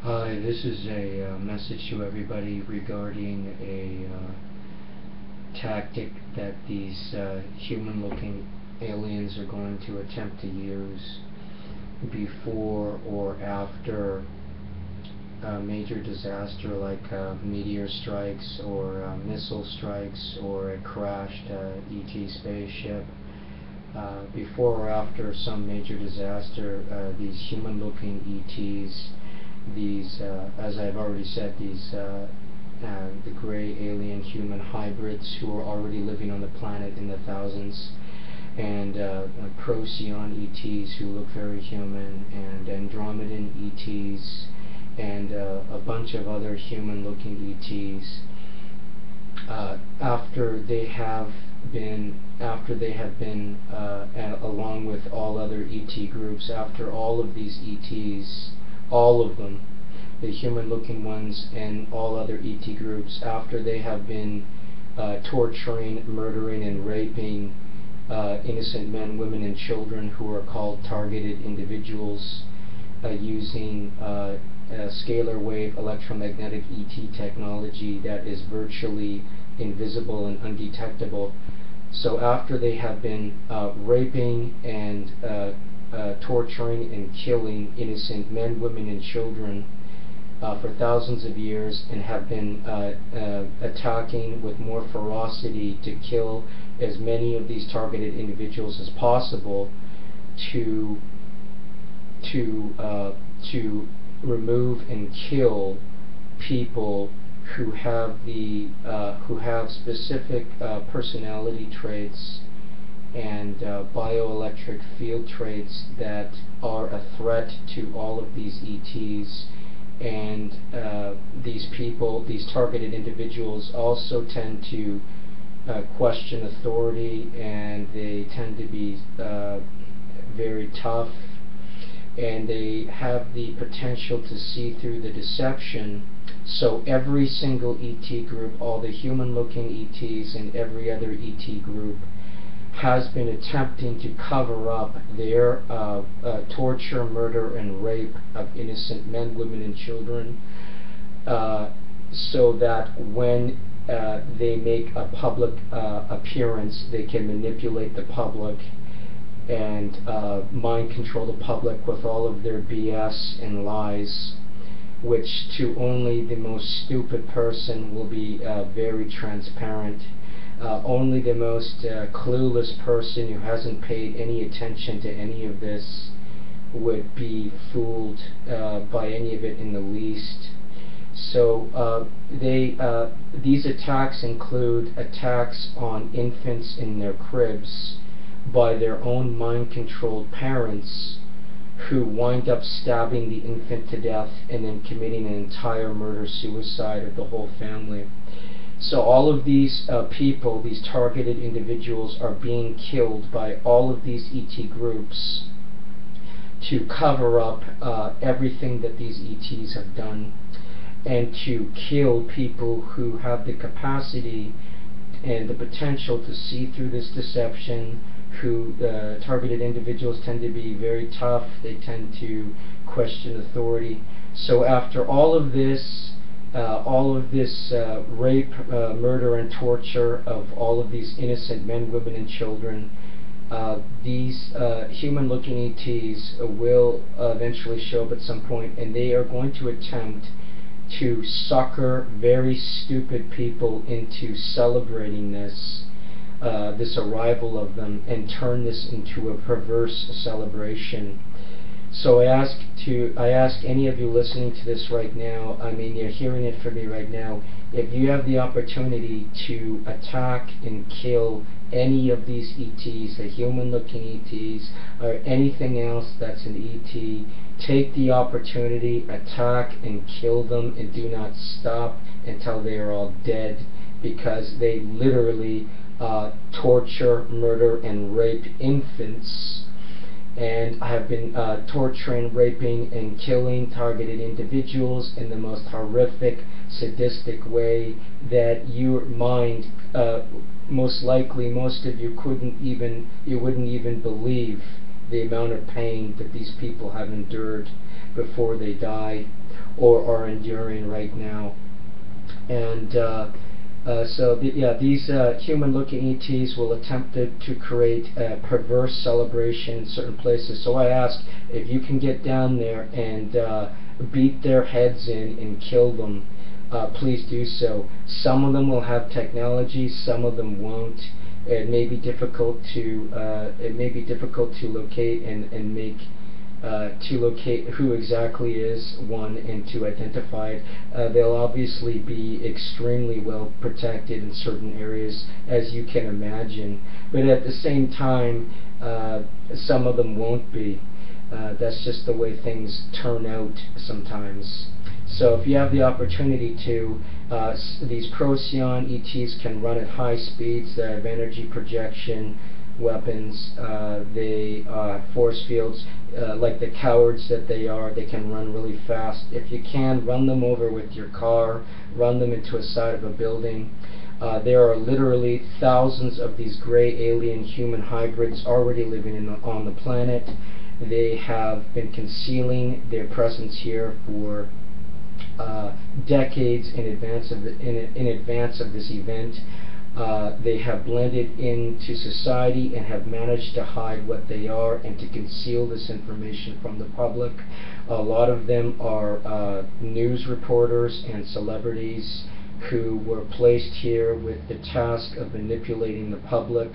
Hi, this is a message to everybody regarding a tactic that these human-looking aliens are going to attempt to use before or after a major disaster like meteor strikes or missile strikes or a crashed ET spaceship. Before or after some major disaster, these human-looking ETs, these, as I've already said, these the gray alien human hybrids who are already living on the planet in the thousands, and Procyon ETs who look very human, and Andromedan ETs, and a bunch of other human-looking ETs. After they have been, along with all other ET groups, after all of these ETs, all of them, the human-looking ones and all other ET groups, after they have been torturing, murdering, and raping innocent men, women, and children who are called targeted individuals, using scalar wave electromagnetic ET technology that is virtually invisible and undetectable. So after they have been raping and torturing and killing innocent men, women, and children for thousands of years, and have been attacking with more ferocity to kill as many of these targeted individuals as possible, to remove and kill people who have specific personality traits and bioelectric field traits that are a threat to all of these ETs. And these people, these targeted individuals, also tend to question authority, and they tend to be very tough, and they have the potential to see through the deception. So every single ET group, all the human-looking ETs and every other ET group, has been attempting to cover up their torture, murder, and rape of innocent men, women, and children, so that when they make a public appearance, they can manipulate the public and mind control the public with all of their BS and lies, which to only the most stupid person will be very transparent. Only the most clueless person who hasn't paid any attention to any of this would be fooled by any of it in the least. So these attacks include attacks on infants in their cribs by their own mind-controlled parents, who wind up stabbing the infant to death and then committing an entire murder-suicide of the whole family. So all of these people, these targeted individuals, are being killed by all of these ET groups to cover up everything that these ETs have done, and to kill people who have the capacity and the potential to see through this deception. Who targeted individuals tend to be very tough, they tend to question authority. So after all of this rape, murder, and torture of all of these innocent men, women, and children, these human-looking ETs will eventually show up at some point, and they are going to attempt to sucker very stupid people into celebrating this arrival of them, and turn this into a perverse celebration. So I ask any of you listening to this right now, I mean, you're hearing it from me right now, if you have the opportunity to attack and kill any of these ETs, the human-looking ETs, or anything else that's an ET, take the opportunity, attack and kill them, and do not stop until they are all dead, because they literally torture, murder, and rape infants, and have been torturing, raping, and killing targeted individuals in the most horrific, sadistic way that your mind, most likely, most of you wouldn't even believe the amount of pain that these people have endured before they die or are enduring right now. And these human-looking ETs will attempt to create a perverse celebration in certain places. So I ask, if you can get down there and beat their heads in and kill them, please do so. Some of them will have technology, some of them won't. It may be difficult to locate and make to locate who exactly is one and to identify it. They'll obviously be extremely well protected in certain areas, as you can imagine, but at the same time some of them won't be. That's just the way things turn out sometimes. So if you have the opportunity to, these Procyon ETs can run at high speeds. They have energy projection weapons. They force fields. Like the cowards that they are, they can run really fast. If you can, run them over with your car, run them into a side of a building. There are literally thousands of these gray alien human hybrids already living on the planet. They have been concealing their presence here for decades in advance of this event. They have blended into society and have managed to hide what they are and to conceal this information from the public. A lot of them are news reporters and celebrities who were placed here with the task of manipulating the public.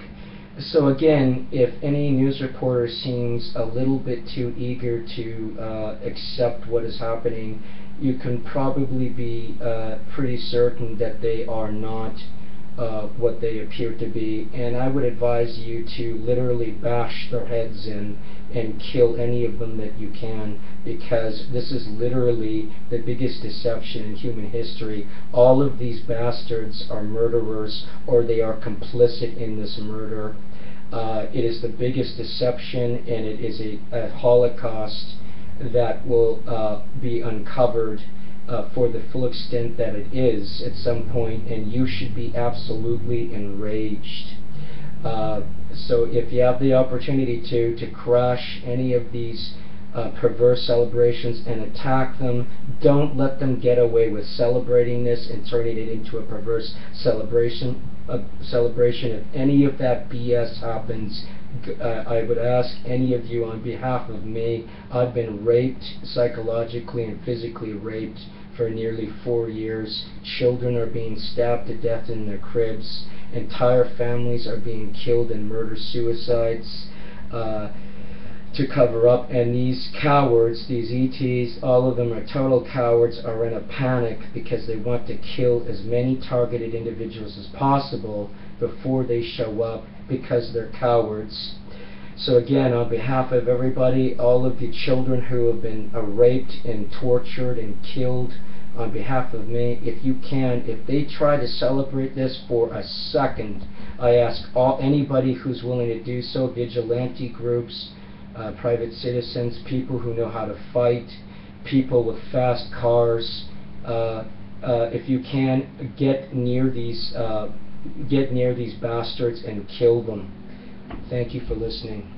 So again, if any news reporter seems a little bit too eager to accept what is happening, you can probably be pretty certain that they are not what they appear to be, and I would advise you to literally bash their heads in and kill any of them that you can, because this is literally the biggest deception in human history. All of these bastards are murderers, or they are complicit in this murder. It is the biggest deception, and it is a Holocaust that will be uncovered for the full extent that it is at some point, and you should be absolutely enraged. So if you have the opportunity to crash any of these perverse celebrations and attack them, don't let them get away with celebrating this and turning it into a perverse celebration. If any of that BS happens, I would ask any of you on behalf of me. I've been raped, psychologically and physically raped, for nearly 4 years. Children are being stabbed to death in their cribs. Entire families are being killed in murder-suicides to cover up. And these cowards, these ETs, all of them are total cowards, are in a panic because they want to kill as many targeted individuals as possible before they show up, because they're cowards. So again, on behalf of everybody, all of the children who have been raped and tortured and killed, on behalf of me, if you can, if they try to celebrate this for a second, I ask anybody who's willing to do so, vigilante groups, private citizens, people who know how to fight, people with fast cars, if you can, get near these bastards and kill them. Thank you for listening.